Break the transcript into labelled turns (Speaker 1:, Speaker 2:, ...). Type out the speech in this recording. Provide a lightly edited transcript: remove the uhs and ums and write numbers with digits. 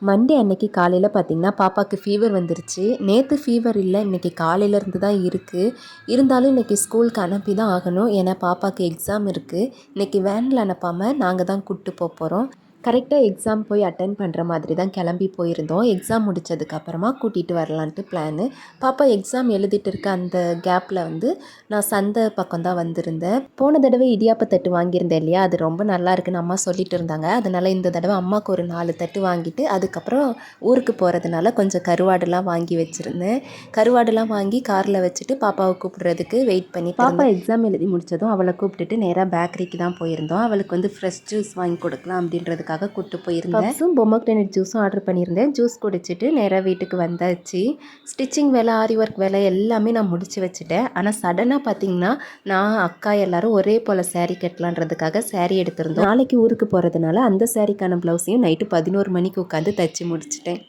Speaker 1: Monday அன்னைக்கு காலையில் பார்த்திங்கன்னா பாப்பாவுக்கு ஃபீவர் வந்துருச்சு. நேற்று ஃபீவர் இல்லை, இன்றைக்கி காலையிலேருந்து தான் இருக்குது. இருந்தாலும் இன்றைக்கி ஸ்கூலுக்கு அனுப்பி தான் ஆகணும். ஏன்னா பாப்பாவுக்கு எக்ஸாம் இருக்குது. இன்றைக்கி வேனில் அனுப்பாமல் நாங்கள் தான் கூப்பிட்டு போகிறோம். கரெக்டாக எக்ஸாம் போய் அட்டென்ட் பண்ணுற மாதிரி தான் கிளம்பி போயிருந்தோம். எக்ஸாம் முடித்ததுக்கப்புறமா கூட்டிகிட்டு வரலான்ட்டு பிளானு. பாப்பா எக்ஸாம் எழுதிட்டு இருக்க அந்த கேப்பில் நான் சந்தை பக்கம் தான் வந்திருந்தேன். போன தடவை இடியாப்ப தட்டு வாங்கியிருந்தேன் இல்லையா, அது ரொம்ப நல்லா இருக்குன்னு அம்மா சொல்லிட்டு இருந்தாங்க. அதனால் இந்த தடவை அம்மாவுக்கு ஒரு 4 தட்டு வாங்கிட்டு அதுக்கப்புறம் ஊருக்கு போகிறதுனால கொஞ்சம் கருவாடுலாம் வாங்கி வச்சுருந்தேன். கருவாடுலாம் வாங்கி காரில் வச்சுட்டு பாப்பாவை கூப்பிடுறதுக்கு வெயிட் பண்ணி பாப்பா எக்ஸாம் எழுதி முடித்ததும் அவளை கூப்பிட்டுட்டு நேராக பேக்கரிக்கு தான் போயிருந்தோம். அவளுக்கு ஃப்ரெஷ் ஜூஸ் வாங்கி கொடுக்கலாம் அப்படின்றதுக்காக கூப்பிட்டு போயிருந்தேன். பப்ஸும் பொமோக்ரேனட் ஜூஸும் ஆர்டர் பண்ணியிருந்தேன். ஜூஸ் குடிச்சிட்டு நேராக வீட்டுக்கு வந்தாச்சு. ஸ்டிச்சிங் வேலை, ஆரி ஒர்க் வேலை எல்லாமே நான் முடிச்சு வச்சுட்டேன். ஆனால் சடனாக பார்த்தீங்கன்னா நான் அக்கா எல்லாரும் ஒரே போல் சாரீ கட்டலான்றதுக்காக சாரீ எடுத்திருந்தோம். நாளைக்கு ஊருக்கு போகிறதுனால அந்த சாரீக்கான ப்ளவுஸையும் நைட்டு 11 மணிக்கு உட்காந்து தைச்சி முடிச்சிட்டேன்.